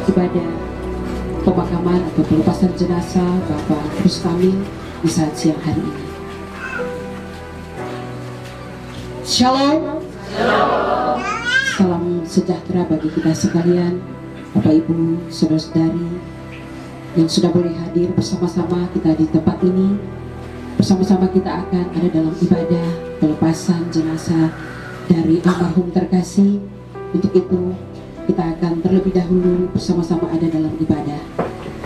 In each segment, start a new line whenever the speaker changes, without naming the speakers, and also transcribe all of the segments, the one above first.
ibadah pemakaman atau pelepasan jenazah Bapak Rustamil di saat siang hari ini. Shalom. Salam sejahtera bagi kita sekalian, Bapak Ibu, saudara-saudari yang sudah boleh hadir bersama-sama kita di tempat ini. Bersama-sama kita akan ada dalam ibadah pelepasan jenazah dari almarhum terkasih. Untuk itu kita akan terlebih dahulu bersama-sama ada dalam ibadah.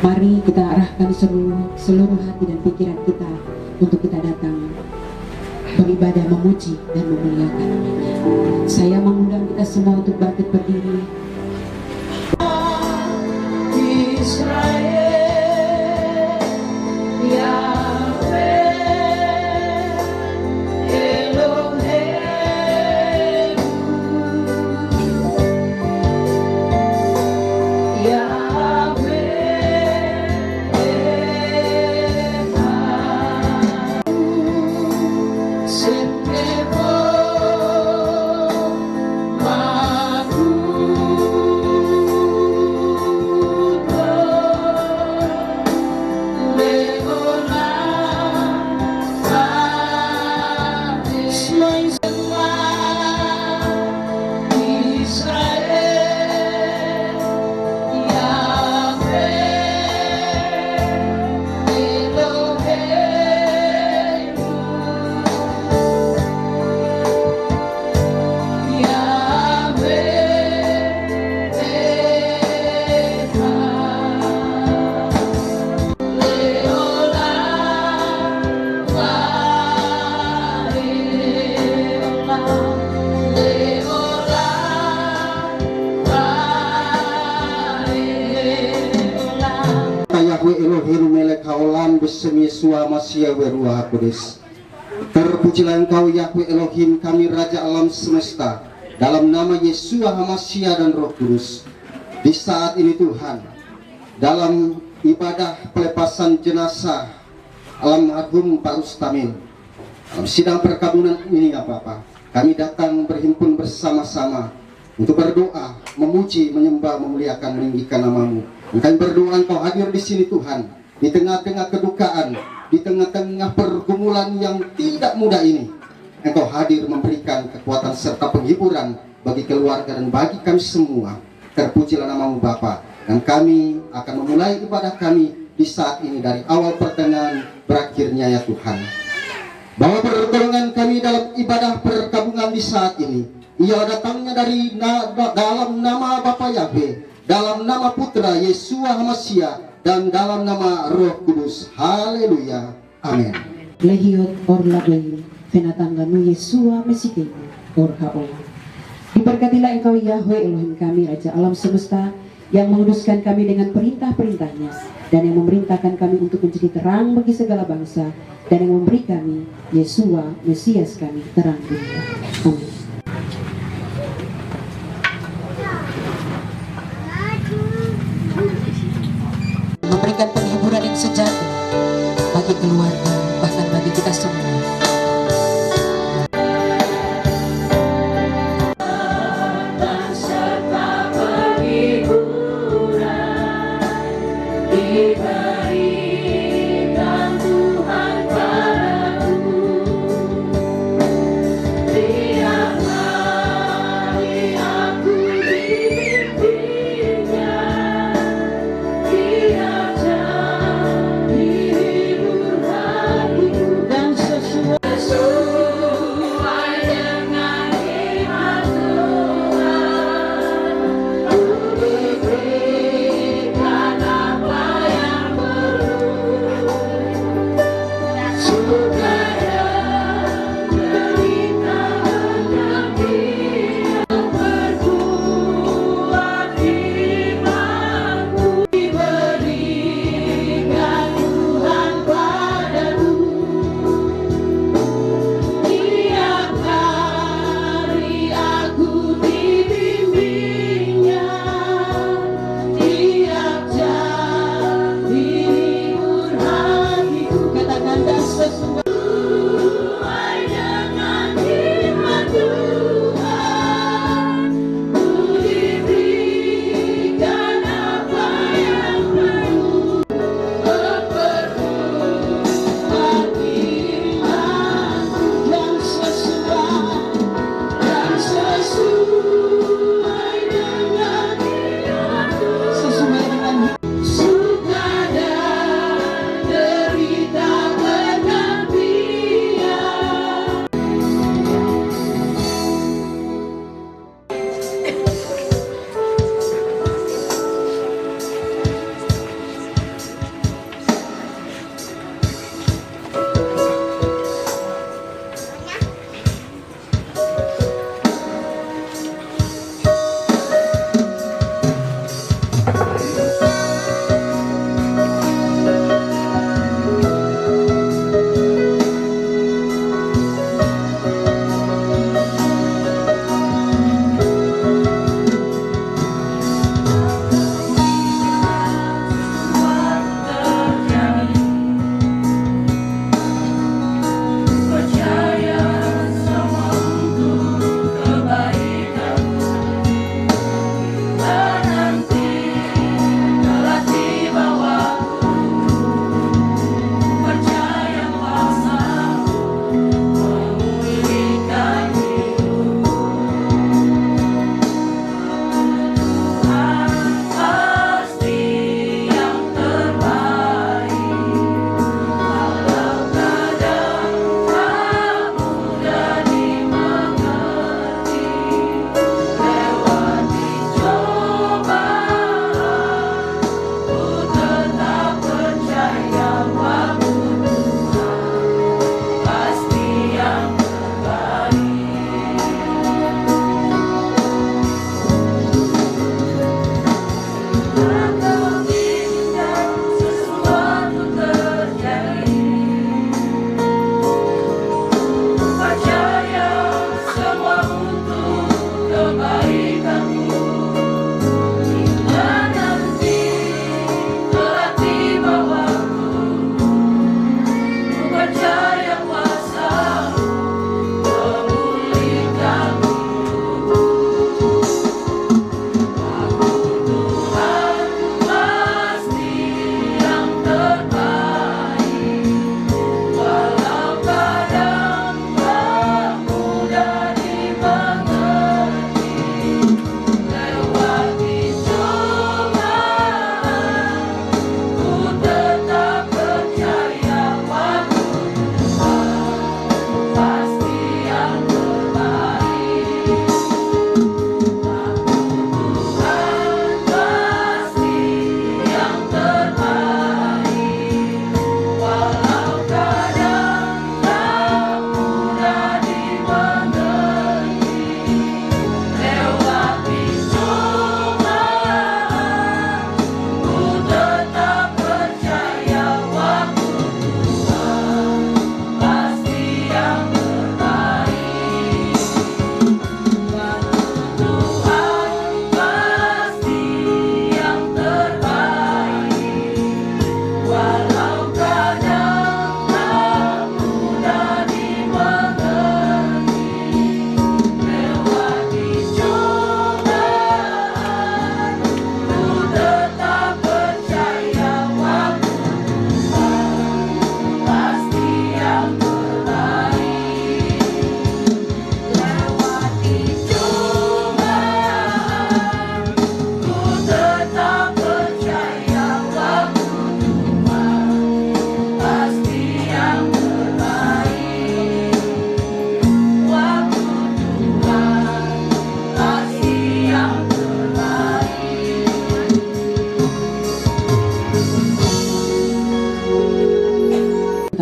Mari kita arahkan seluruh hati dan pikiran kita untuk kita datang beribadah, memuji dan memuliakan namanya. Saya mengundang kita semua untuk bangkit berdiri. Israel,
Yahweh Elohim melek haolam besemi sua masya weruah kudus. Terpujilah Engkau Yahweh Elohim kami Raja alam semesta, dalam nama Yesua Hamasya dan Roh Kudus. Di saat ini Tuhan, dalam ibadah pelepasan jenazah almarhum Pak Rustamil, dalam sidang perkabunan ini ya Bapak, kami datang berhimpun bersama-sama untuk berdoa, memuji, menyembah, memuliakan, meninggikan nama-Mu. Kami berdoa Engkau hadir di sini Tuhan, di tengah-tengah kedukaan, di tengah-tengah pergumulan yang tidak mudah ini. Engkau hadir memberikan kekuatan serta penghiburan bagi keluarga dan bagi kami semua. Terpujilah nama-Mu Bapa, dan kami akan memulai ibadah kami di saat ini dari awal pertengahan berakhirnya ya Tuhan. Bahwa pertolongan kami dalam ibadah perkabungan di saat ini, ia datangnya dari dalam nama Bapa Yahweh, dalam nama Putra Yesua Hamasya, dan dalam nama Roh Kudus. Haleluya. Amin.
Lehiot or labeil, fenatangganu Yesua Mesike or haolam. Diberkatilah Engkau Yahweh Elohim kami, Raja alam semesta, yang menguduskan kami dengan perintah-perintahnya, dan yang memerintahkan kami untuk menjadi terang bagi segala bangsa, dan yang memberi kami Yesua Mesias kami terang dunia. Amin. Memberikan penghiburan yang sejati bagi keluarga, bahkan bagi kita semua.
Dia jadi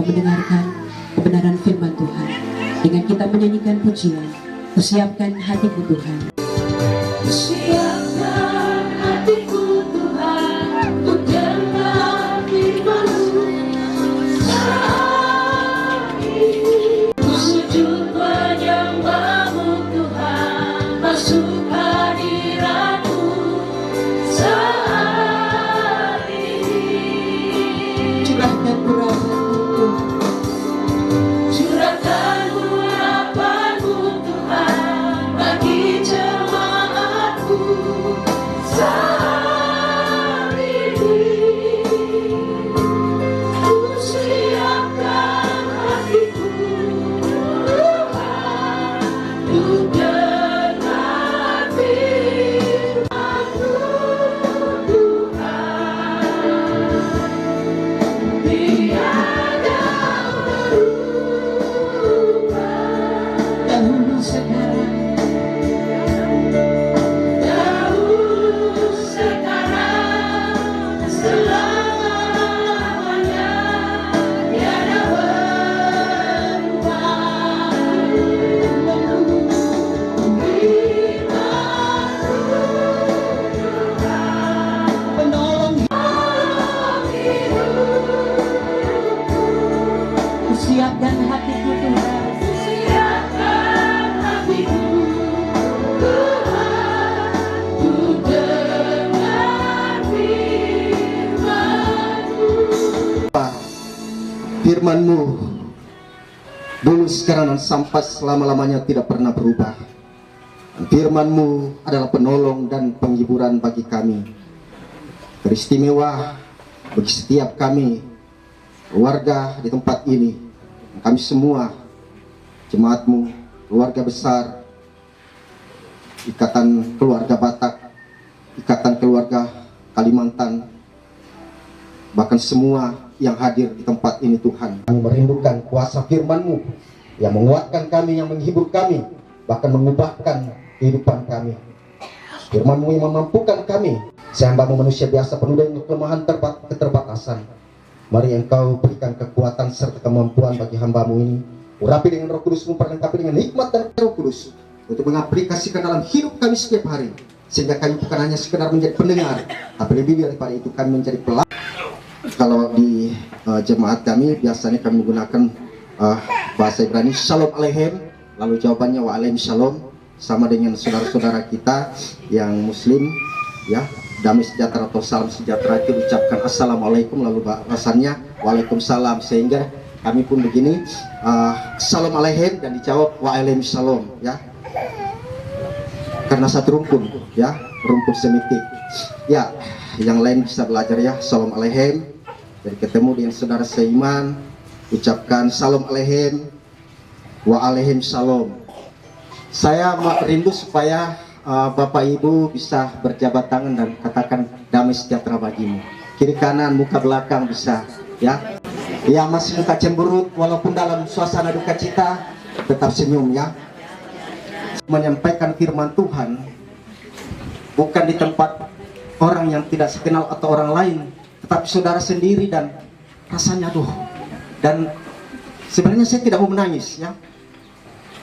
mendengarkan kebenaran firman Tuhan. Dengan kita menyanyikan pujian, kusiapkan hatiku Tuhan.
Siapkan hatiku Tuhan untuk dengar firman-Mu. Saat ini ku sujud menyembah-Mu Tuhan, masuk hadirat-Mu. Saat ini
Curahkan urapanku,
curahkan urapan-Mu Tuhan bagi jemaat-Mu. Saat ini ku siapkan hatiku Tuhan untuk dengar firman-Mu Tuhan. Tiada berubah
dahulu sekarang,
dahulu sekarang selamanya tiada berubah.
penolong kusiapkan hatiku Tuhan.
Siapkan hatiku Tuhan untuk dengar firman-Mu.
Firman-Mu dulu, sekarang, dan sampai selama-lamanya tidak pernah berubah. Firman-Mu adalah penolong dan penghiburan bagi kami, teristimewa bagi setiap kami, keluarga di tempat ini, kami semua, jemaat-Mu, keluarga besar, ikatan keluarga Batak, ikatan keluarga Kalimantan, bahkan semua yang hadir di tempat ini Tuhan. Kami merindukan kuasa firman-Mu yang menguatkan kami, yang menghibur kami, bahkan mengubahkan kehidupan kami. Firman-Mu yang memampukan kami, sehamba-Mu manusia biasa penuh dengan kelemahan, keterbatasan. Mari Engkau berikan kekuatan serta kemampuan bagi hamba-Mu ini. Urapi dengan Roh Kudus-Mu, perlengkapi dengan hikmat dan Roh Kudus untuk mengaplikasikan dalam hidup kami setiap hari, sehingga kami bukan hanya sekedar menjadi pendengar, tapi lebih daripada itu kami menjadi pelaku. Kalau di jemaat kami biasanya kami menggunakan bahasa Ibrani Shalom Aleichem, lalu jawabannya Waalaikum Shalom, sama dengan saudara-saudara kita yang Muslim, ya, damai sejahtera atau salam sejahtera itu diucapkan Assalamualaikum, lalu balasannya Waalaikumsalam, sehingga kami pun begini, Shalom Aleichem, dan dijawab Waalaikum Shalom, ya, karena satu rumpun, ya, rumpun semitik. Ya, yang lain bisa belajar ya, Shalom Aleichem. Jadi ketemu dengan saudara seiman, ucapkan Shalom Aleichem, Waalaikum Shalom. Saya rindu supaya Bapak Ibu bisa berjabat tangan dan katakan damai sejahtera bagimu. Kiri kanan, muka belakang bisa, ya. Ya, masih muka cemberut walaupun dalam suasana duka cita, tetap senyum ya. Menyampaikan firman Tuhan bukan di tempat orang yang tidak sekenal atau orang lain, tetapi saudara sendiri, dan rasanya aduh. Dan sebenarnya saya tidak mau menangis ya.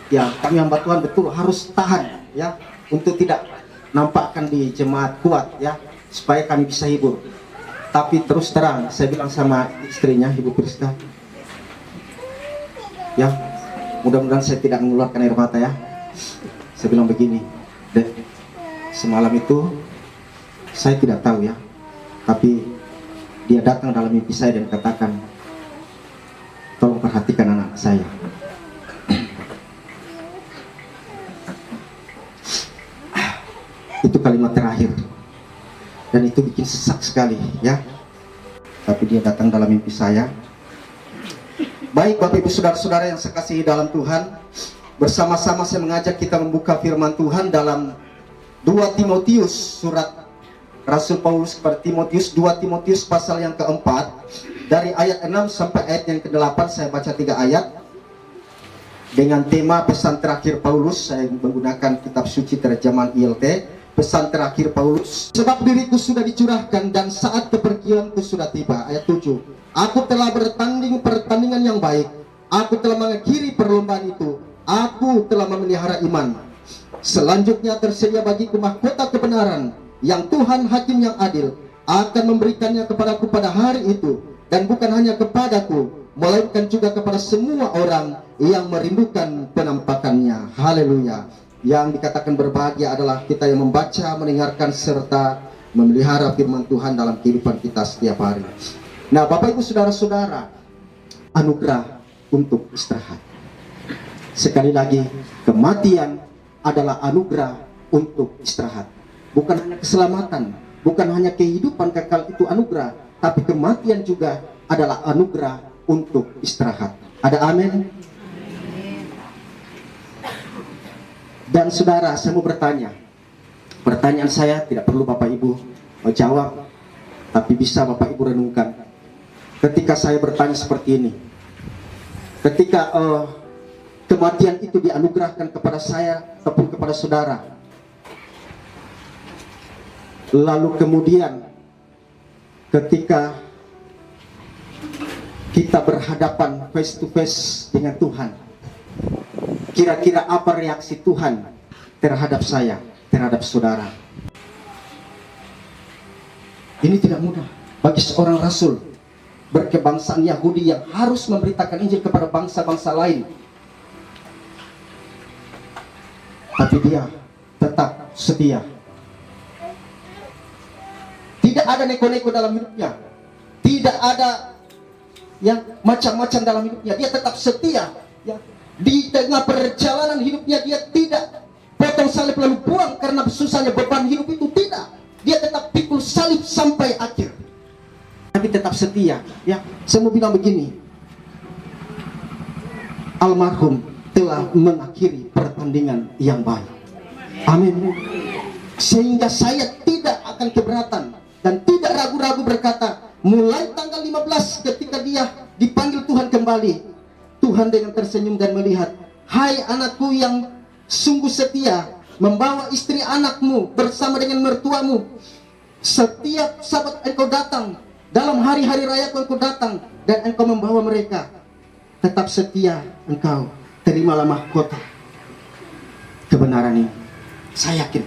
Ya, kami hamba Tuhan betul harus tahan ya, untuk tidak nampakkan di jemaat kuat ya, supaya kami bisa hibur. Tapi terus terang saya bilang sama istrinya, Ibu Priska, ya, mudah-mudahan saya tidak mengeluarkan air mata ya. Saya bilang begini, Dek, semalam itu saya tidak tahu ya, tapi dia datang dalam mimpi saya dan katakan, tolong perhatikan anak saya. Itu kalimat terakhir, dan itu bikin sesak sekali ya. Tapi dia datang dalam mimpi saya. Baik Bapak Ibu saudara-saudara yang saya kasihi dalam Tuhan, bersama-sama saya mengajak kita membuka firman Tuhan dalam 2 Timotius, surat Rasul Paulus kepada Timotius, 2 Timotius pasal yang keempat, dari ayat 6 sampai ayat yang ke-8. Saya baca 3 ayat dengan tema pesan terakhir Paulus. Saya menggunakan kitab suci terjemahan ILT. Pesan terakhir Paulus, sebab diriku sudah dicurahkan dan saat kepergianku sudah tiba. Ayat 7, aku telah bertanding pertandingan yang baik. Aku telah mengakhiri perlombaan itu. Aku telah memelihara iman. Selanjutnya tersedia bagiku mahkota kebenaran yang Tuhan Hakim yang adil akan memberikannya kepadaku pada hari itu, dan bukan hanya kepadaku, melainkan juga kepada semua orang yang merindukan penampakannya. Haleluya. Yang dikatakan berbahagia adalah kita yang membaca, mendengarkan, serta memelihara firman Tuhan dalam kehidupan kita setiap hari. Nah, Bapak Ibu Saudara-saudara, anugerah untuk istirahat. Sekali lagi, kematian adalah anugerah untuk istirahat. Bukan hanya keselamatan, bukan hanya kehidupan kekal itu anugerah, tapi kematian juga adalah anugerah untuk istirahat. Ada amin? Dan saudara, saya mau bertanya. Pertanyaan saya tidak perlu Bapak Ibu jawab, tapi bisa Bapak Ibu renungkan. Ketika saya bertanya seperti ini, ketika kematian itu dianugerahkan kepada saya ataupun kepada saudara, lalu kemudian ketika kita berhadapan face to face dengan Tuhan, kira-kira apa reaksi Tuhan terhadap saya, terhadap saudara? Ini tidak mudah bagi seorang rasul berkebangsaan Yahudi yang harus memberitakan Injil kepada bangsa-bangsa lain, tapi dia tetap setia. Tidak ada neko-neko dalam hidupnya, tidak ada yang macam-macam dalam hidupnya. Dia tetap setia. Ya. Di tengah perjalanan hidupnya dia tidak potong salib lalu buang karena susahnya beban hidup itu, tidak. Dia tetap pikul salib sampai akhir. Tapi tetap setia. Ya, saya mau bilang begini. Almarhum telah mengakhiri pertandingan yang baik. Amin. Sehingga saya tidak akan keberatan dan tidak ragu-ragu berkata, mulai tanggal 15 ketika dia dipanggil Tuhan kembali, Tuhan dengan tersenyum dan melihat, hai anakku yang sungguh setia, membawa istri anakmu bersama dengan mertuamu. Setiap sabat engkau datang, dalam hari-hari rayaku engkau datang, dan engkau membawa mereka. Tetap setia engkau, terimalah mahkota kebenaran ini. Saya yakin.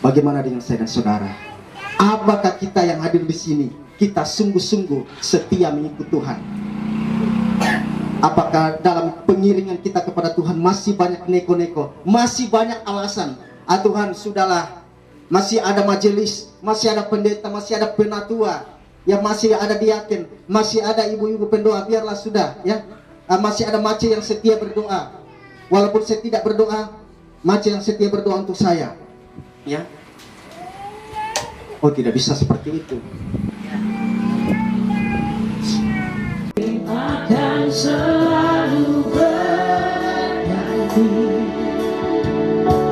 Bagaimana dengan saya dan saudara? Apakah kita yang hadir di sini, kita sungguh-sungguh setia mengikut Tuhan? Apakah dalam pengiringan kita kepada Tuhan masih banyak neko-neko, masih banyak alasan? Ah Tuhan, sudahlah, masih ada majelis, masih ada pendeta, masih ada penatua, ya masih ada diaken, masih ada ibu-ibu pendoa, biarlah sudah, ya. Masih ada mace yang setia berdoa. Walaupun saya tidak berdoa, mace yang setia berdoa untuk saya, ya. Oh, tidak bisa seperti itu.
Akan selalu berganti,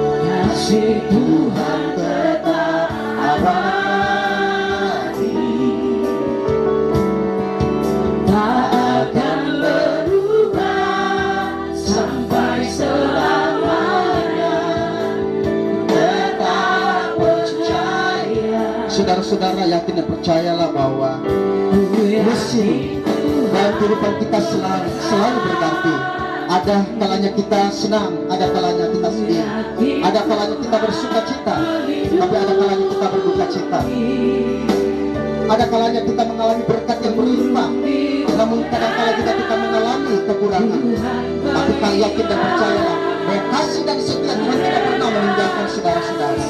kasih Tuhan tetap abadi, tak akan berubah sampai selamanya. Tetap percaya.
Saudara-saudara yakin dan percayalah bahwa musim dan kehidupan kita selalu berganti. Ada kalanya kita senang, ada kalanya kita sedih, ada kalanya kita bersuka cita, tapi ada kalanya kita berduka cita. Ada kalanya kita mengalami berkat yang berlimpah, namun kadang-kala kita mengalami kekurangan. Tapi kalian yakin dan percayalah bahwa kasih dan setia Tuhan tidak pernah meninggalkan saudara-saudara.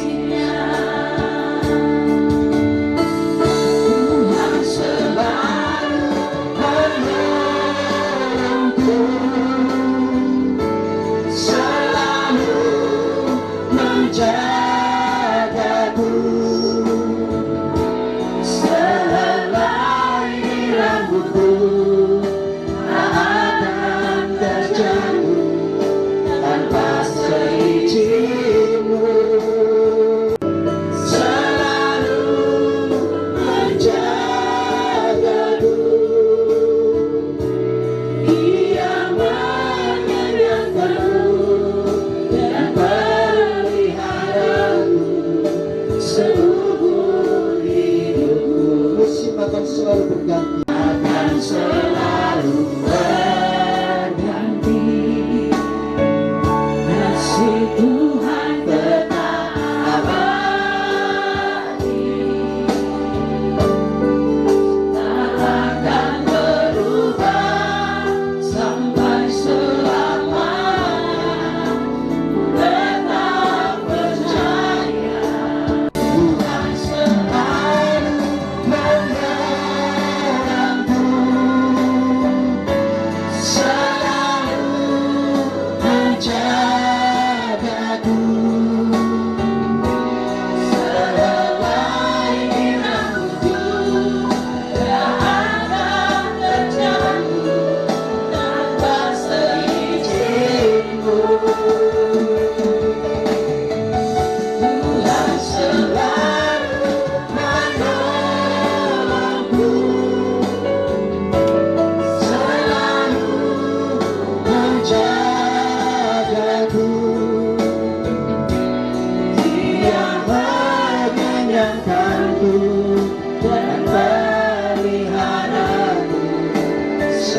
Musim akan selalu berganti.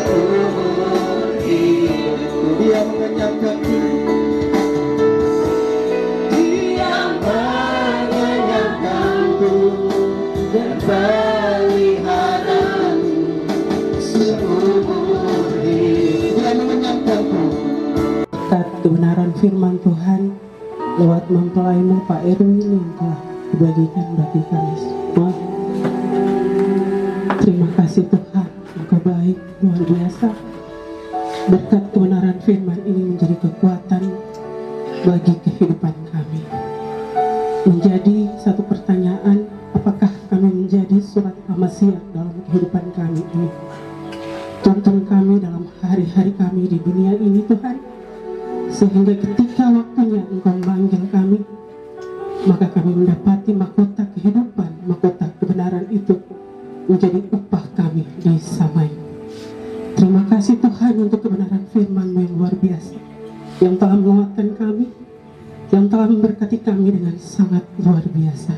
seumur hidupku. Dia mengenyangkanku, Dia mengenyangkanku dan peliharamu seumur hidup. Dia mengenyangkanku.
Berkat kebenaran firman Tuhan lewat mempelaimu Pak Erwin yang telah dibagikan bagi kami semua. Terima kasih Tuhan, Engkau baik, luar biasa. Berkat kebenaran firman ini menjadi kekuatan bagi kehidupan kami. Menjadi satu pertanyaan, apakah kami menjadi surat Amasiah dalam kehidupan kami ini? Tuntun kami dalam hari-hari kami di dunia ini Tuhan, sehingga ketika waktunya Engkau memanggil kami, maka kami mendapati mahkota kehidupan, mahkota kebenaran itu menjadi upah kami di samai. Terima kasih Tuhan untuk kebenaran firman-Mu yang luar biasa, yang telah menguatkan kami, yang telah memberkati kami dengan sangat luar biasa.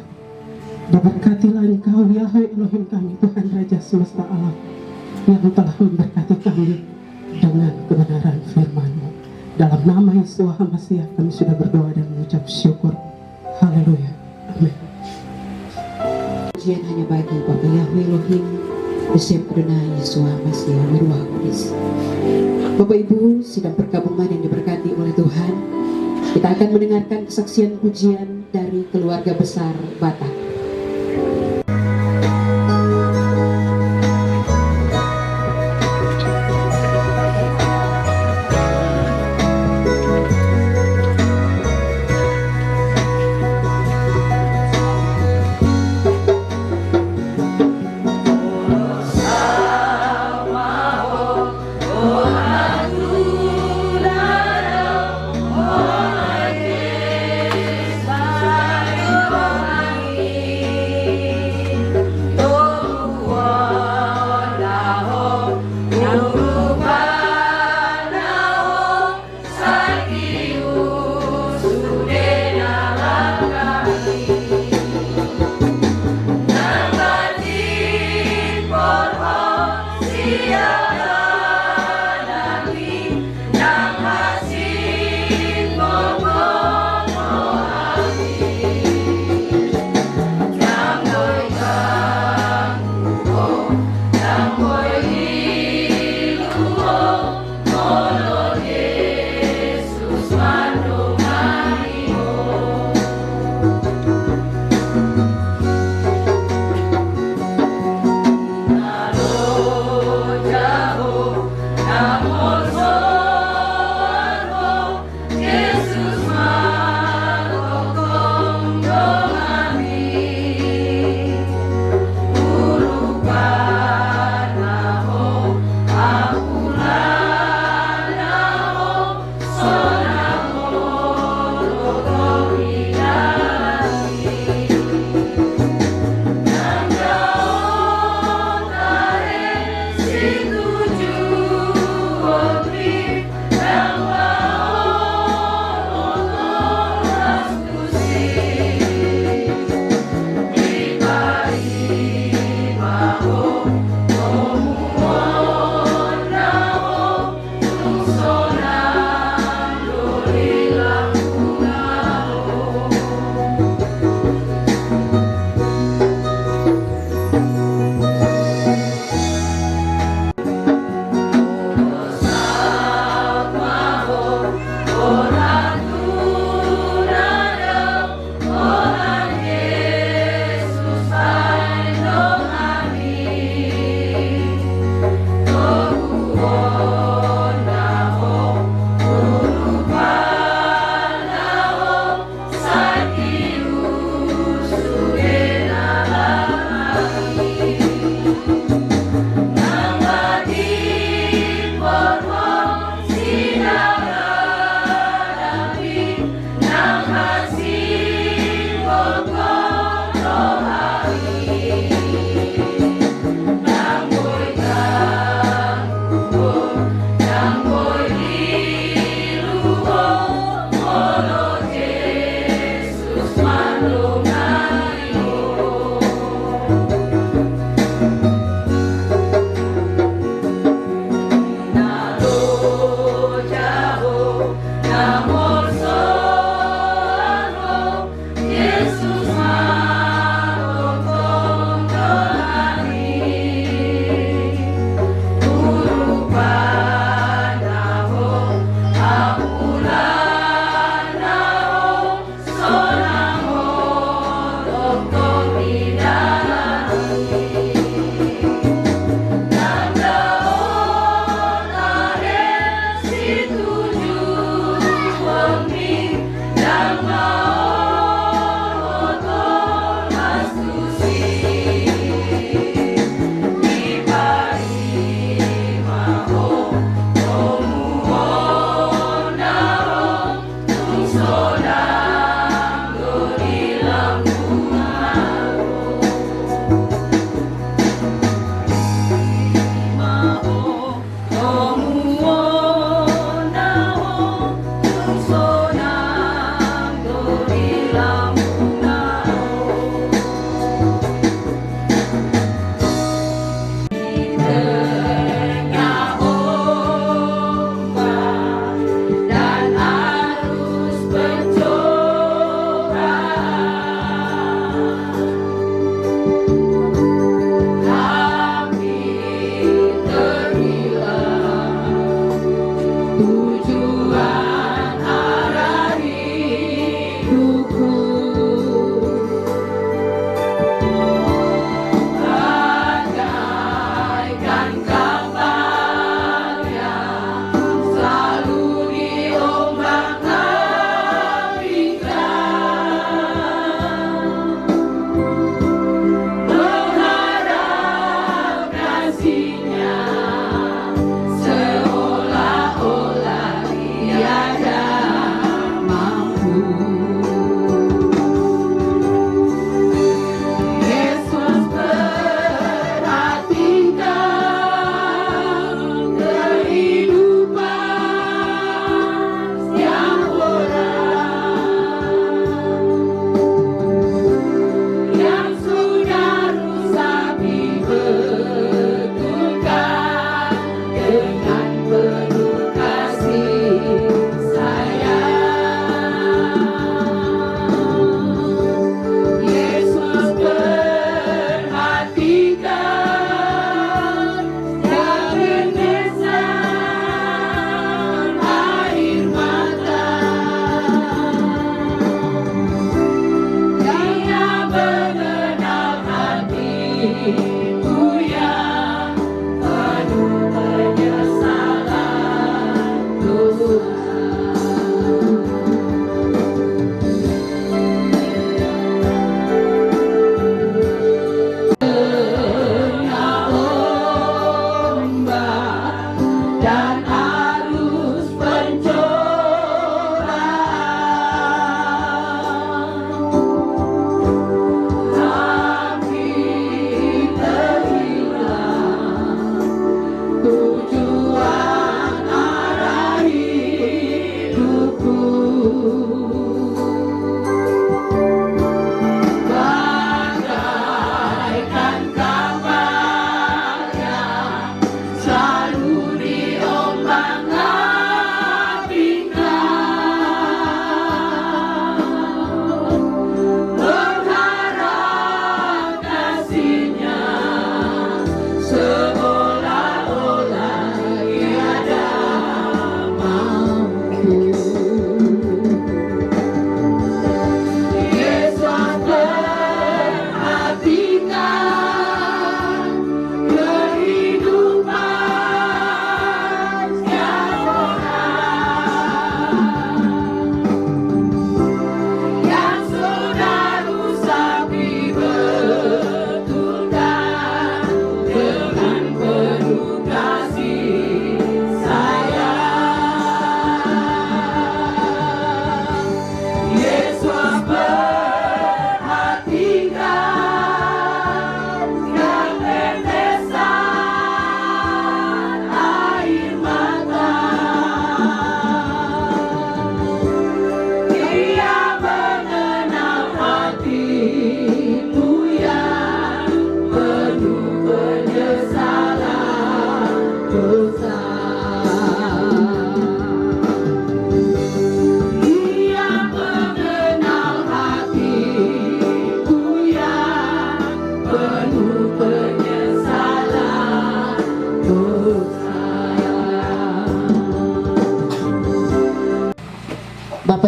Diberkatilah Engkau Yahweh Elohim kami, Tuhan Raja semesta alam, yang telah memberkati kami dengan kebenaran firman-Mu. Dalam nama Yesus Hamasiah kami sudah berdoa dan mengucap syukur. Haleluya. Amin.
Pujian hanya bagi Bapa Yahweh Elohim, Besem Adonai Yesus Hamasiah Ruach Kudus. Bapak Ibu sidang perkabungan yang diberkati oleh Tuhan, kita akan mendengarkan kesaksian pujian dari keluarga besar Batak.
Jauh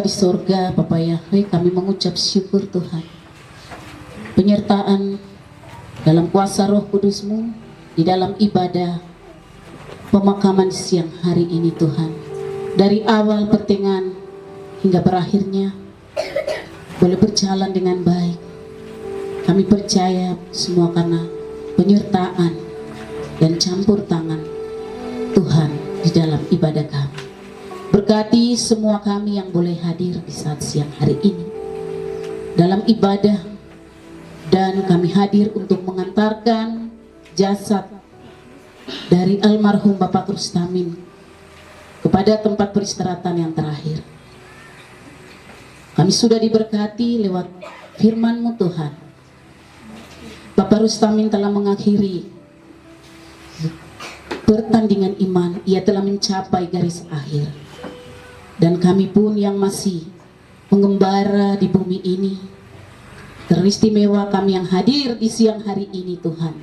di sorga, Bapa Yahweh, kami mengucap syukur Tuhan. Penyertaan dalam kuasa Roh Kudus-Mu di dalam ibadah pemakaman siang hari ini Tuhan. Dari awal pertengahan hingga berakhirnya boleh berjalan dengan baik. Kami percaya semua karena penyertaan dan campur tangan Tuhan di dalam ibadah kami. Berkati semua kami yang boleh hadir di saat siang hari ini dalam ibadah, dan kami hadir untuk mengantarkan jasad dari almarhum Bapak Rustamin kepada tempat peristirahatan yang terakhir. Kami sudah diberkati lewat firman-Mu Tuhan. Bapak Rustamin telah mengakhiri pertandingan iman, ia telah mencapai garis akhir. Dan kami pun yang masih mengembara di bumi ini, teristimewa kami yang hadir di siang hari ini Tuhan.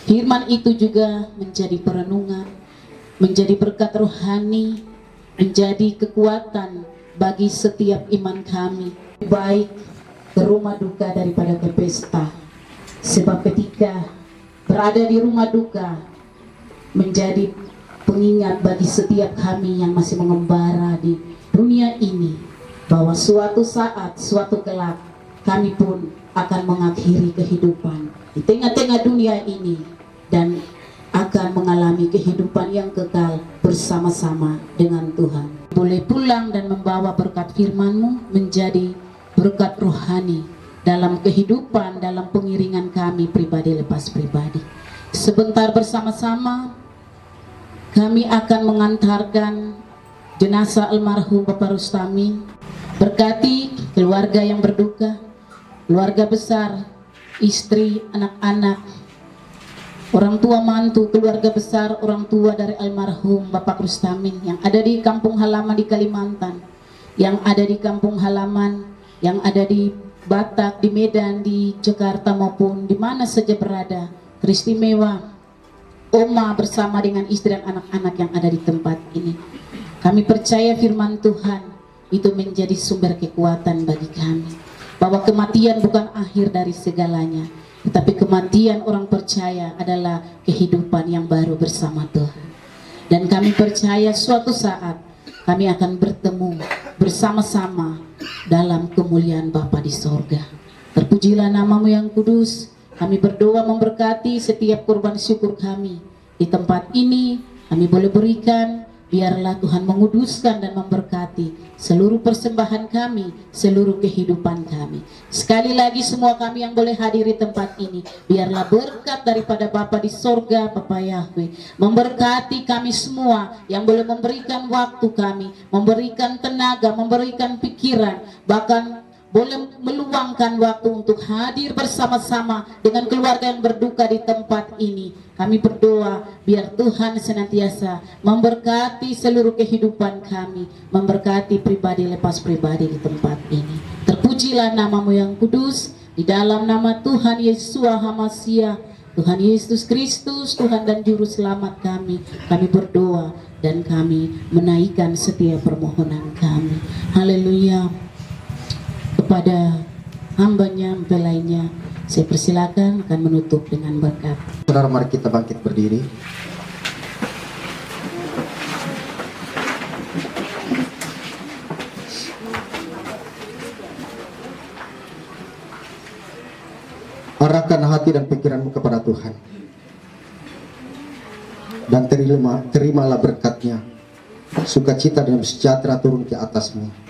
Firman itu juga menjadi perenungan, menjadi berkat rohani, menjadi kekuatan bagi setiap iman kami. Baik ke rumah duka daripada ke pesta. Sebab ketika berada di rumah duka menjadi pengingat bagi setiap kami yang masih mengembara di dunia ini, bahwa suatu saat, suatu kelak kami pun akan mengakhiri kehidupan di tengah-tengah dunia ini dan akan mengalami kehidupan yang kekal bersama-sama dengan Tuhan. Boleh pulang dan membawa berkat firman-Mu menjadi berkat rohani dalam kehidupan, dalam pengiringan kami pribadi lepas pribadi. Sebentar bersama-sama kami akan mengantarkan jenazah almarhum Bapak Rustamin. Berkati keluarga yang berduka, keluarga besar, istri, anak-anak, orang tua mantu, keluarga besar, orang tua dari almarhum Bapak Rustamin yang ada di kampung halaman di Kalimantan, yang ada di kampung halaman, yang ada di Batak, di Medan, di Jakarta maupun di mana saja berada. Teristimewa Oma bersama dengan istri dan anak-anak yang ada di tempat ini. Kami percaya firman Tuhan itu menjadi sumber kekuatan bagi kami, bahwa kematian bukan akhir dari segalanya, tetapi kematian orang percaya adalah kehidupan yang baru bersama Tuhan. Dan kami percaya suatu saat kami akan bertemu bersama-sama dalam kemuliaan Bapa di sorga. Terpujilah nama-Mu yang kudus. Kami berdoa memberkati setiap korban syukur kami di tempat ini. Kami boleh berikan, biarlah Tuhan menguduskan dan memberkati seluruh persembahan kami, seluruh kehidupan kami. Sekali lagi semua kami yang boleh hadir di tempat ini, biarlah berkat daripada Bapa di sorga, Bapa Yahweh, memberkati kami semua yang boleh memberikan waktu kami, memberikan tenaga, memberikan pikiran, bahkan boleh meluangkan waktu untuk hadir bersama-sama dengan keluarga yang berduka di tempat ini. Kami berdoa biar Tuhan senantiasa memberkati seluruh kehidupan kami, memberkati pribadi lepas pribadi di tempat ini. Terpujilah nama-Mu yang kudus, di dalam nama Tuhan Yeshua HaMasiah, Tuhan Yesus Kristus, Tuhan dan Juru Selamat kami berdoa dan kami menaikkan setiap permohonan kami. Haleluya. Kepada hambanya, mempelainya, saya persilakan akan menutup dengan berkat.
Saudara, mari kita bangkit berdiri. Arahkan hati dan pikiranmu kepada Tuhan, dan terimalah berkat-Nya. Sukacita dan sejahtera turun ke atasmu.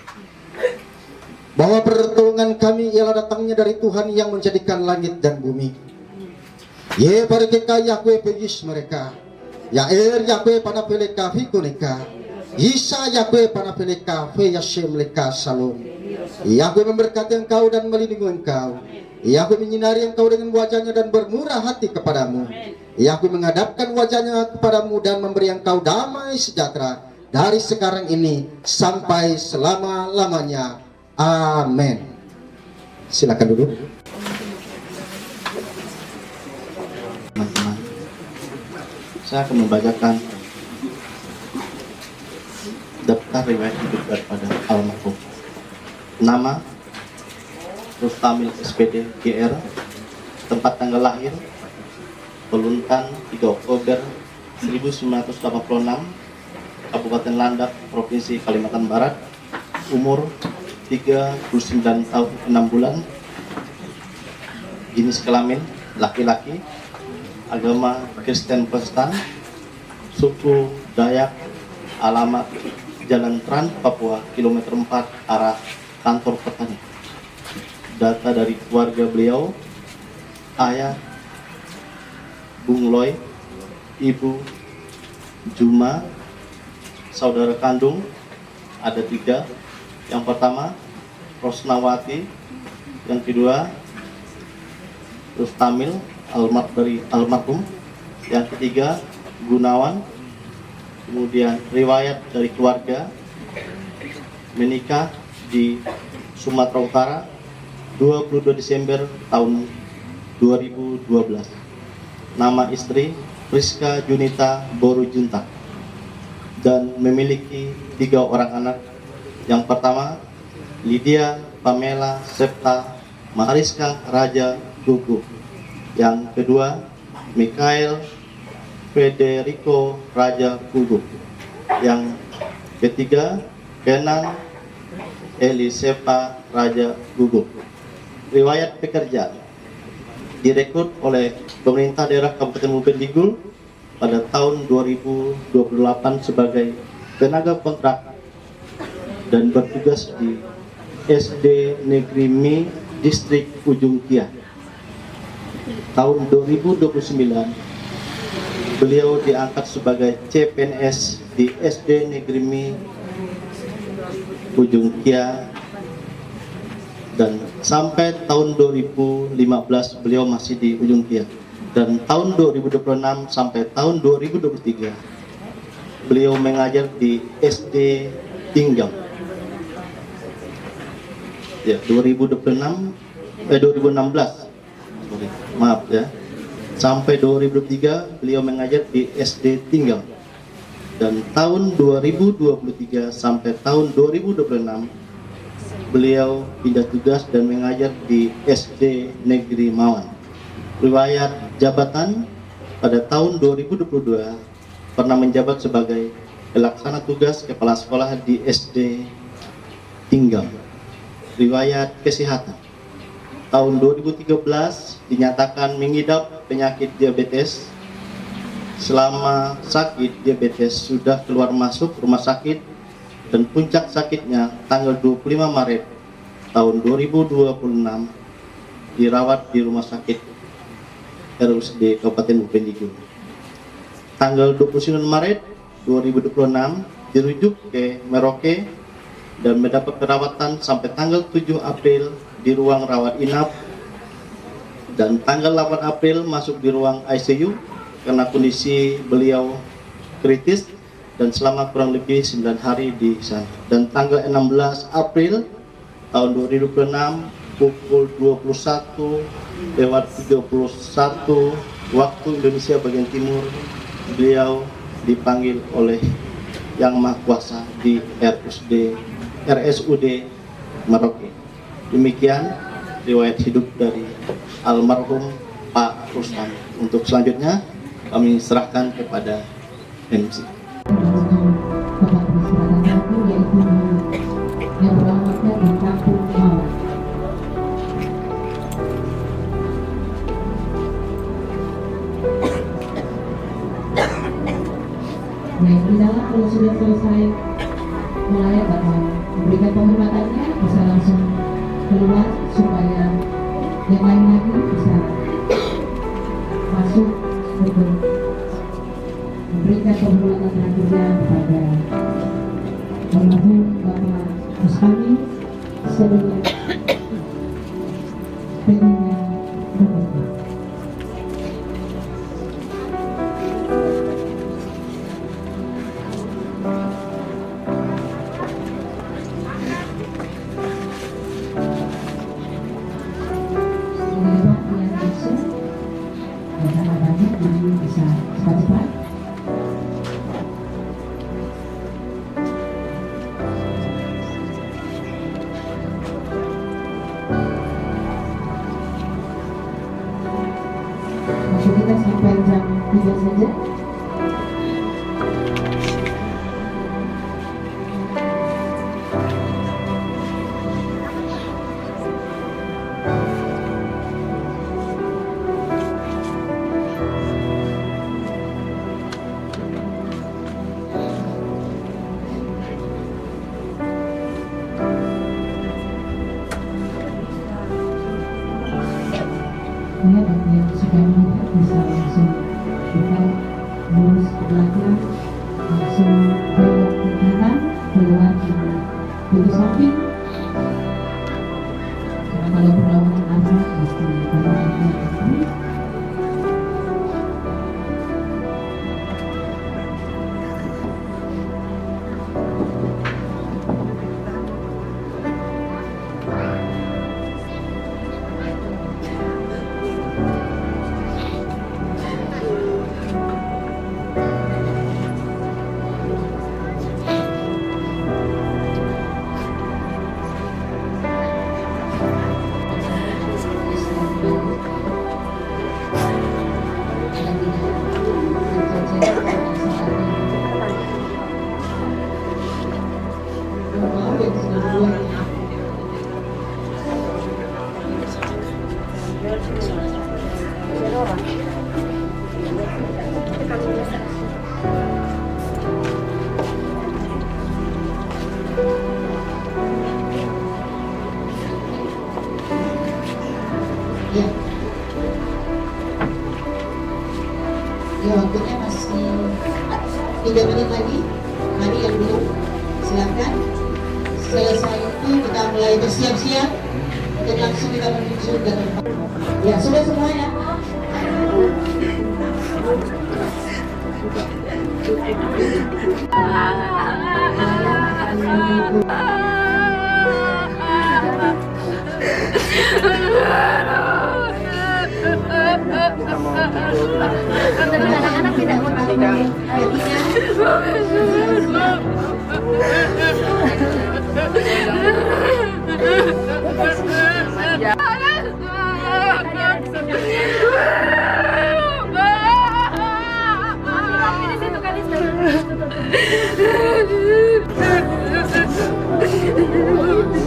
Bahwa pertolongan kami ialah datangnya dari Tuhan yang menjadikan langit dan bumi. Ye parikeka Yahweh pegis mereka. Ya Yahweh panapeleka fikuneka. Isa Yahweh panapeleka fe Yashem leka salom. Yahweh memberkati engkau dan melindungi engkau. Yahweh menyinari engkau dengan wajahnya dan bermurah hati kepadamu. Yahweh menghadapkan wajahnya kepadamu dan memberi engkau damai sejahtera dari sekarang ini sampai selama-lamanya. Amin. Silakan duduk.
Teman-teman, saya akan membacakan daftar riwayat hidup daripada almarhum Nama Rustamil SPD GR. Tempat tanggal lahir Peluntan 3 Oktober 1986, Kabupaten Landak, Provinsi Kalimantan Barat. Umur 39 tahun 6 bulan. Jenis kelamin laki-laki. Agama Kristen Protestan. Suku Dayak. Alamat Jalan Trans Papua kilometer 4 arah kantor petani. Data dari keluarga beliau: ayah Bung Loy, ibu Juma, saudara kandung ada 3. Yang pertama Rosnawati, yang kedua Rustamil dari almarhum, yang ketiga Gunawan. Kemudian riwayat dari keluarga: menikah di Sumatera Utara 22 Desember tahun 2012. Nama istri Priska Junita Boru Junta, dan memiliki 3 orang anak. Yang pertama Lydia Pamela Septa Mahariska Raja Gugu. Yang kedua Mikael Federico Raja Gugu. Yang ketiga Kenan Elisepa Raja Gugu. Riwayat pekerjaan: direkrut oleh pemerintah daerah Kabupaten Muben Digul pada tahun 2028 sebagai tenaga kontrak dan bertugas di SD Negeri Mi Distrik Ujung Kia. Tahun 2029 beliau diangkat sebagai CPNS di SD Negeri Mi Ujung Kia, dan sampai tahun 2015 beliau masih di Ujung Kia, dan tahun 2026 sampai tahun 2023 beliau mengajar di SD Tinggam. Ya, 2016 sorry, maaf ya, sampai 2023 beliau mengajar di SD Tinggam, dan tahun 2023 sampai tahun 2026 beliau pindah tugas dan mengajar di SD Negeri Mawan. Riwayat jabatan: pada tahun 2022 pernah menjabat sebagai pelaksana tugas kepala sekolah di SD Tinggam. Riwayat kesehatan: tahun 2013 dinyatakan mengidap penyakit diabetes. Selama sakit diabetes sudah keluar masuk rumah sakit, dan puncak sakitnya tanggal 25 Maret tahun 2026 dirawat di rumah sakit RSUD Kabupaten Muben Digul. Tanggal 29 Maret 2026 dirujuk ke Merauke dan mendapat perawatan sampai tanggal 7 April di ruang rawat inap, dan tanggal 8 April masuk di ruang ICU karena kondisi beliau kritis, dan selama kurang lebih 9 hari di sana. Dan tanggal 16 April tahun 2026 pukul 21:31 waktu Indonesia bagian timur beliau dipanggil oleh Yang Maha Kuasa di RSUD Merauke. Demikian riwayat hidup dari almarhum Pak Rustam. Untuk selanjutnya kami serahkan kepada MC.
Yaitu yang beralamatnya di Kampung Mawan. Yang di dalam kalau sudah selesai mulai bakal memberikan penghormatannya, bisa langsung keluar supaya yang lain lagi bisa masuk untuk memberikan penghormatan terakhirnya kepada almarhum Bapak Rustamil sebelum peningnya bekerja. Lewat yang bisa, karena banyak jadi bisa cepat-cepat. tiga saja. Ya, bagi yang sudah melihat bisa langsung kita lurus ke belakang, langsung belok ke kanan, keluar di pintu samping. Karena kalau berlawanan arah pasti berlawanan arah. Ya. Ya, waktunya masih 3 menit lagi. Mari yang belum silakan. Selesai itu kita mulai bersiap-siap dan langsung kita menuju ke tempat. Ya, sudah semua ya. Anak-anak tidak mau tahu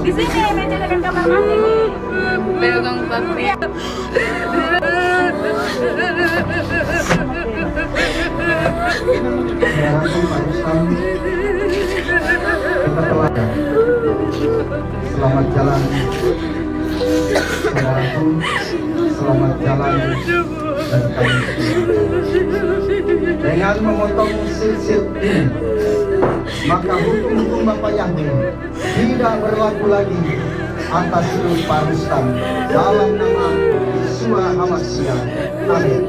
di sini meja dekat kamar mandi. Pegang papi.
Selamat jalan, saudaraku. Selamat jalan dan kami dengan memotong sil-sil ini, maka hukum-hukum Bapak Yahweh tidak berlaku lagi atas seluruh Parustan dalam nama Yeshua HaMashiach. Amin.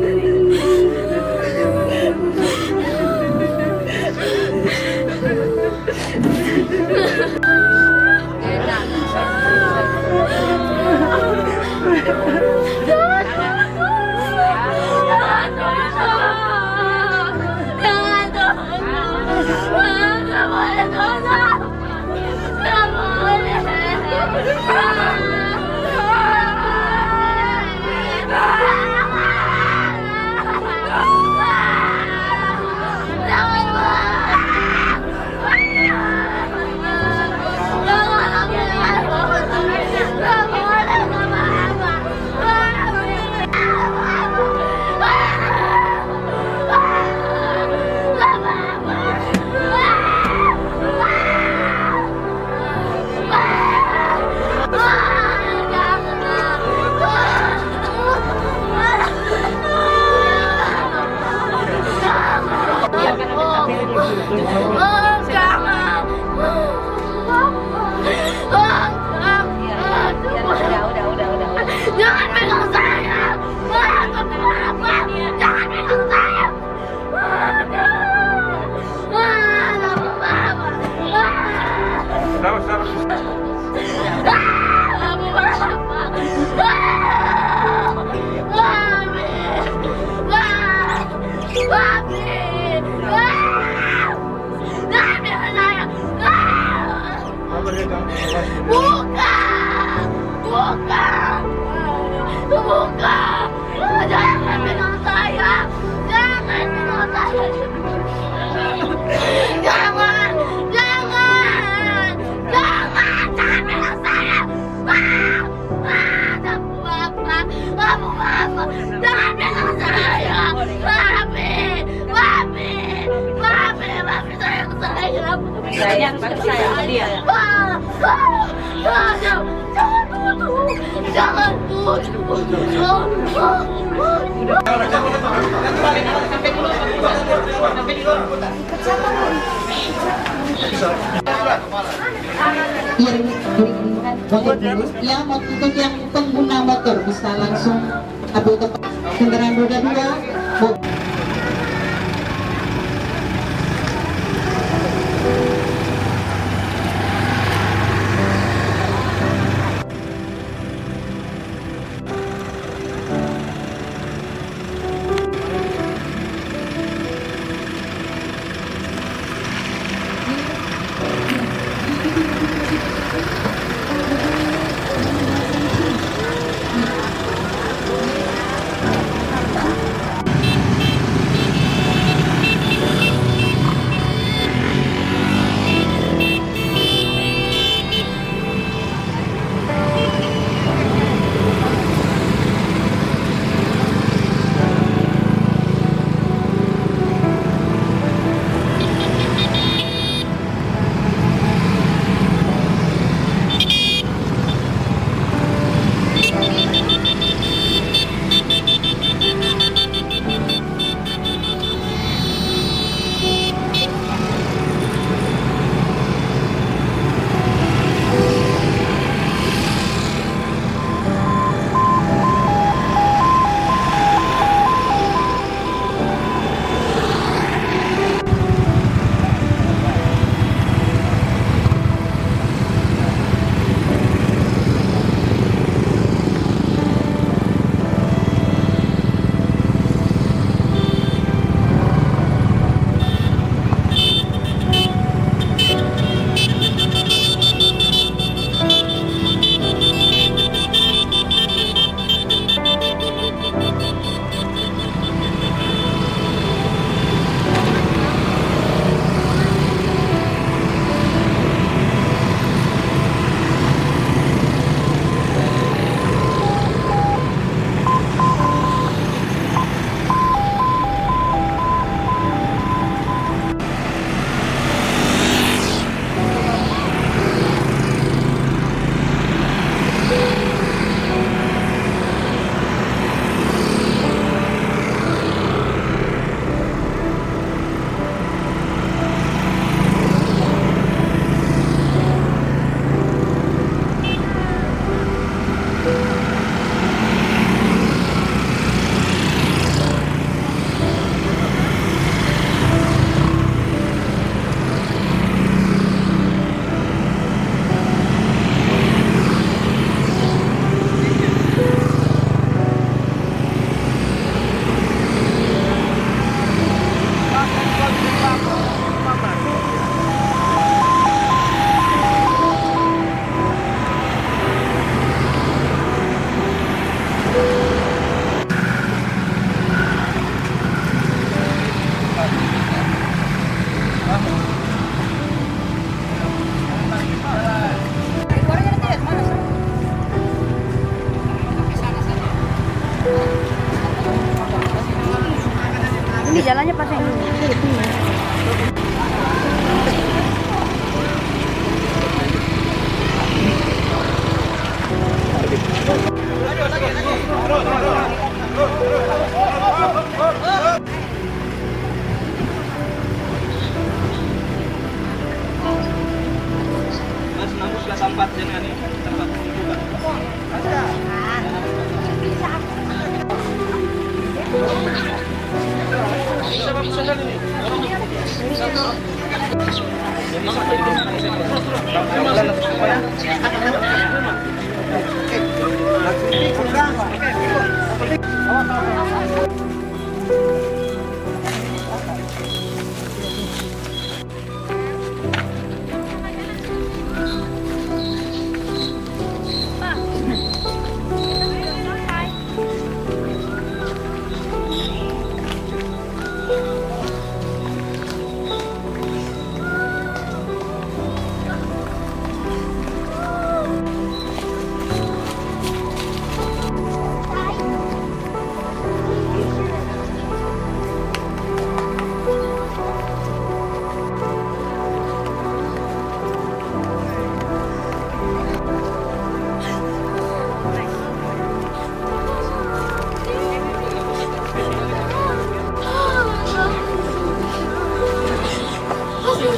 Jangan pegang saya. Jangan pegang saya. Bukan. Saya harus sayang sama dia.
Jangan
Ya, untuk yang pengguna motor bisa langsung ambil tempat kendaraan roda 2.
Ini jalannya pas yang ini.
Shalom.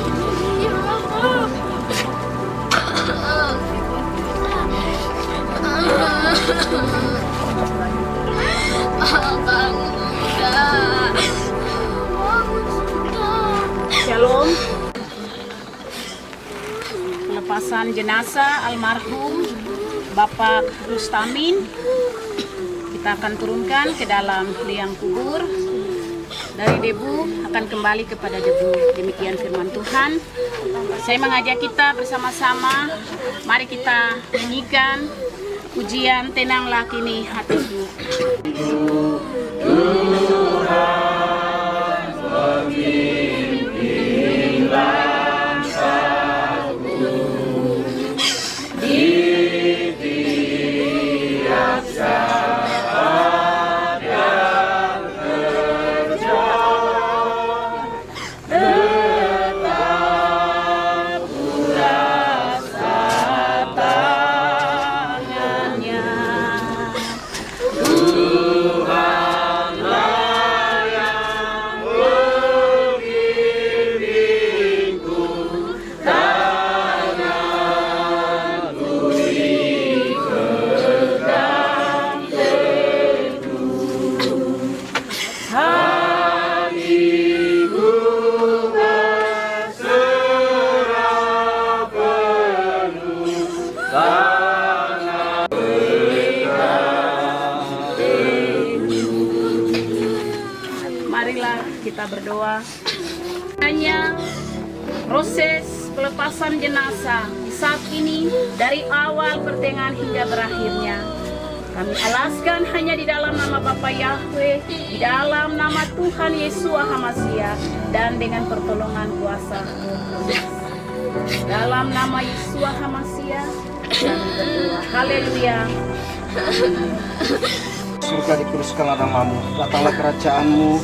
Pelepasan jenazah almarhum Bapak Rustamin kita akan turunkan ke dalam liang kubur. Dari debu akan kembali kepada debu. Demikian firman Tuhan. Saya mengajak kita bersama-sama, mari kita nyanyikan pujian Tenanglah Kini Hatiku. Marilah kita berdoa. Hanya proses pelepasan jenazah di saat ini dari awal pertengahan hingga berakhirnya kami alaskan hanya di dalam nama Bapa Yahweh, di dalam nama Tuhan Yesus Hamasiah, dan dengan pertolongan kuasa Roh Kudus. Dalam nama Yesus Hamasiah kami berdoa. Haleluya.
Surga dikuduskanlah namamu, datanglah kerajaanmu,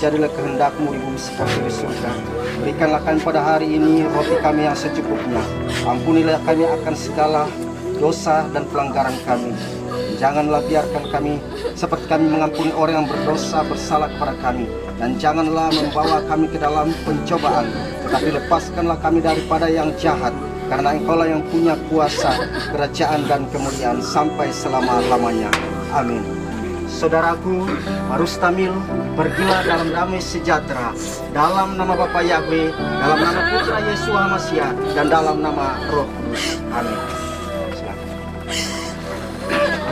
jadilah kehendakmu di bumi seperti di surga. Berikanlah kami pada hari ini roti kami yang secukupnya. Ampunilah kami akan segala dosa dan pelanggaran kami. Janganlah biarkan kami seperti kami mengampuni orang yang berdosa bersalah kepada kami. Dan janganlah membawa kami ke dalam pencobaan, tetapi lepaskanlah kami daripada yang jahat. Karena Engkaulah yang punya kuasa, kerajaan dan kemuliaan sampai selama-lamanya. Amin. Saudaraku, Rustamil, pergilah dalam damai sejahtera, dalam nama Bapa Yahweh, dalam nama Putra Yesus Hamasiah, dan dalam nama Roh Kudus. Amin. Silakan.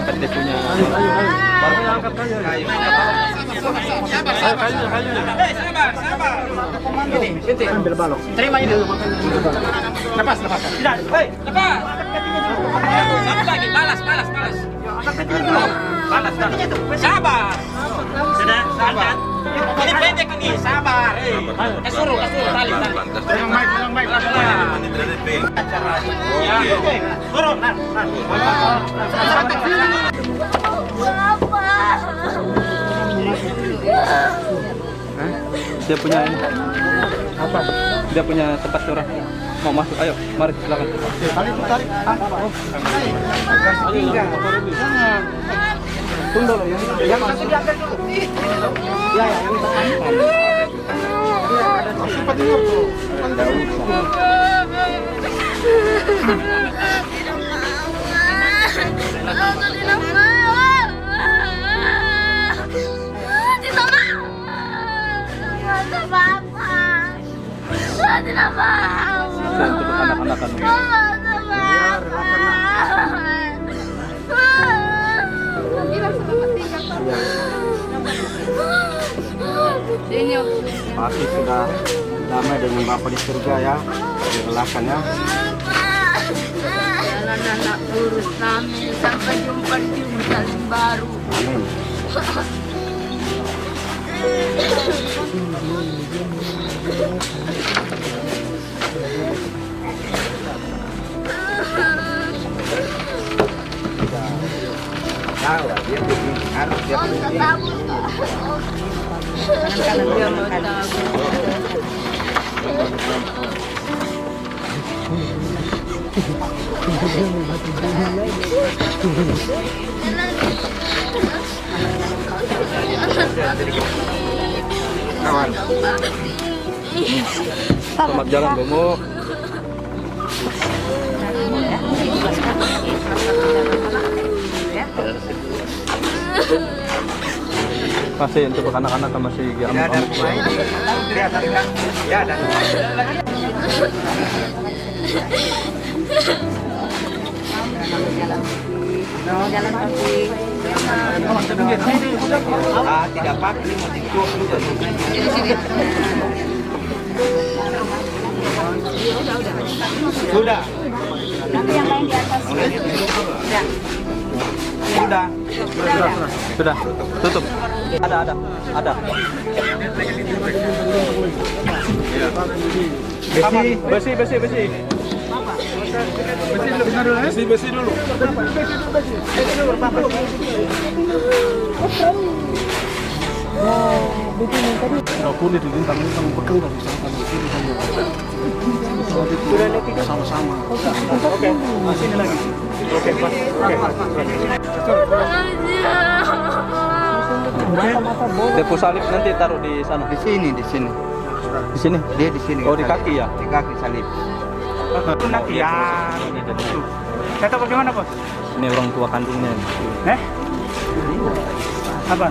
Angkat dia punya. Baru angkat kayu. Ini, ambil balok. Terima ini. Lepas. Tidak. Hei, lepas. Satu lagi, balas. Balas. Sabar. Sudah, sabar. Ini pendek ini, sabar. Suruh tali. Yang baik. Turun.
Dia punya ini apa? Dia punya tempat orang mau masuk. Ayo, mari silakan.
Tarik. Tunggu dulu ya. Yang satu diangkat dulu. Ya, yang diangkat. Cepat dulu tuh.
Tidak mau.
Untuk anak-anak kamu.
Pasti sudah damai dengan Bapa di surga ya. Direlakan ya.
Jalan anak urus kami sampai jumpa di musim baru.
Amin. Kawan.
Selamat jalan Bomo. Masih untuk anak-anak masih amuk-amuk.
Ya, ada.
Jalan kaki.
Tidak apa-apa, ini mau dicuak juga. Sudah.
Nanti yang lain di atas.
Sudah. Tutup. Ada. Besi dulu. Kulit dilintang pegang dari sama-sama. Oke, sini lagi. Oke, Pak. Depo salib nanti taruh di sana.
Di sini.
Di sini.
Dia di sini.
Oh, di kaki ya?
Di kaki salib. Nanti ya. Kata bagaimana, Bos?
Ini orang tua kandungnya.
Apa?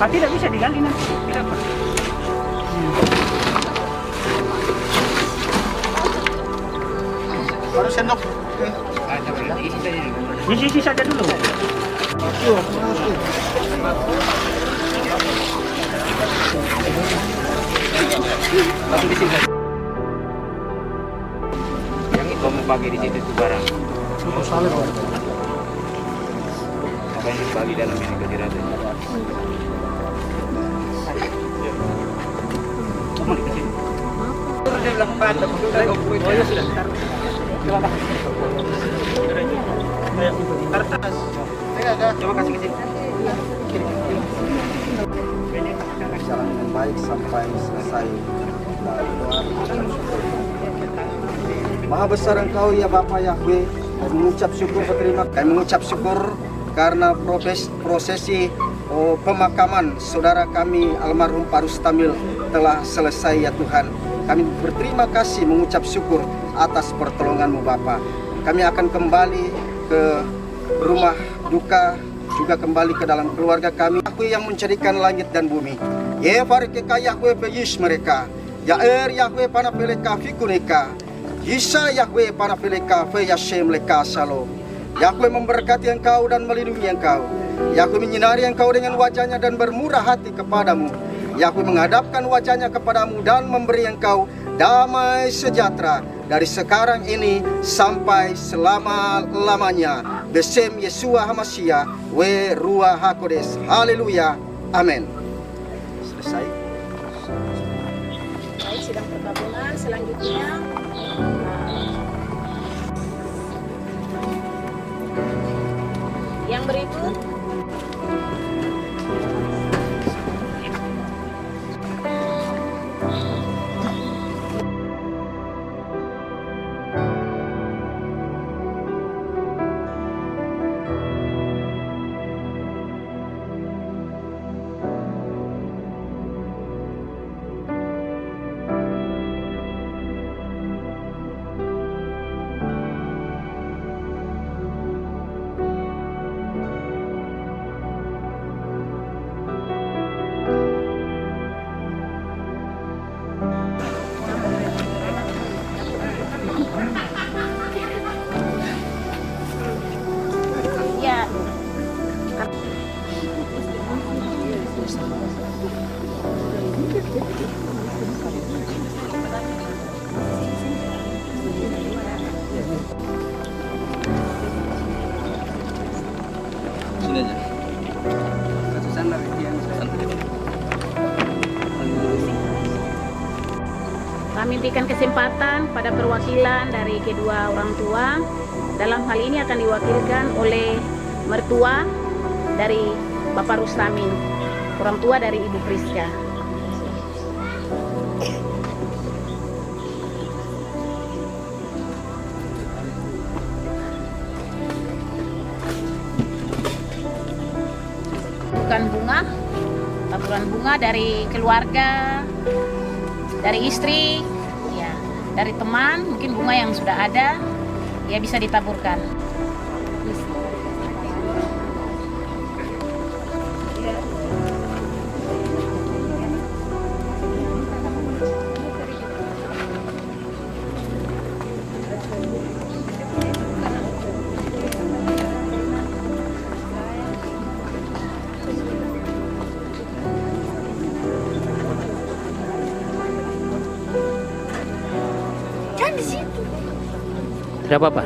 Tidak bisa digali nanti. Tidak apa. Baru sendok. Isi saja dulu. Yang itu mau bagi di situ itu barang. Apa yang dibagi dalam ini kedirate? Dia bilang pada oh ya sudah. Kertas. Coba kasih ke sini. Jalan dengan baik sampai selesai. Maha besar Engkau ya Bapa Yahweh, kami mengucap syukur berterima kasih. Kami mengucap syukur karena prosesi pemakaman saudara kami almarhum Pak Rustamil telah selesai ya Tuhan. Kami berterima kasih mengucap syukur atas pertolongan-Mu Bapa. Kami akan kembali ke rumah duka, juga kembali ke dalam keluarga kami. Yahweh yang mencarikan langit dan bumi. Yevarkeka Yahweh beyis mereka. Yaer Yahweh panapeleka fikuneka. Yisa Yahweh panapeleka feyashem leka shalom. Yahweh memberkati engkau dan melindungi engkau. Yahweh menyinari engkau dengan wajahnya dan bermurah hati kepadamu. Yahweh menghadapkan wajahnya kepadamu dan memberi engkau damai sejahtera dari sekarang ini sampai selama-lamanya. Besem Yesua Hamasya we Ruah HaKodes. Haleluya. Amin. Selesai.
Baik, sidang perkabungan selanjutnya. Yang berikut ya
Sini aja.
kami berikan kesempatan pada perwakilan dari kedua orang tua. Dalam hal ini akan diwakilkan oleh mertua dari Bapak Rustamin, orang tua dari Ibu Priska. Bukan bunga, taburan bunga dari keluarga dari istri, ya, dari teman, mungkin bunga yang sudah ada, ya bisa ditaburkan.
Tidak apa-apa.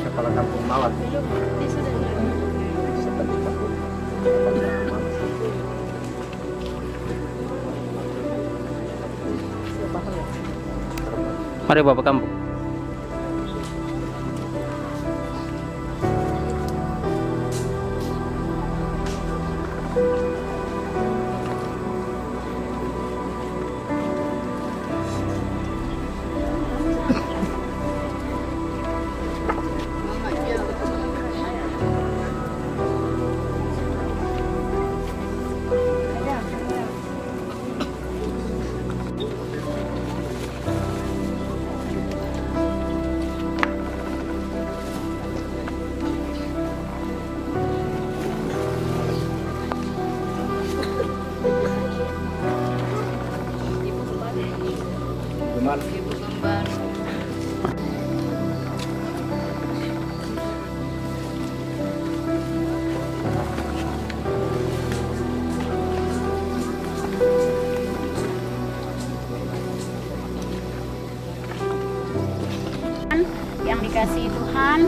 Kepala kampung Mawat.
Mari Bapak kampung.
Yang dikasihi Tuhan,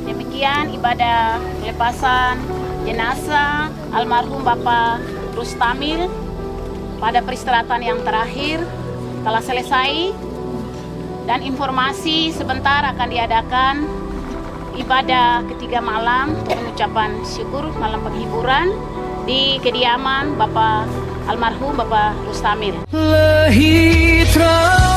demikian ibadah pelepasan jenazah almarhum Bapak Rustamil pada peristirahatan yang terakhir telah selesai, dan informasi sebentar akan diadakan ibadah ketiga malam pengucapan syukur malam penghiburan di kediaman Bapak almarhum Bapak Rustamil.
Lehitra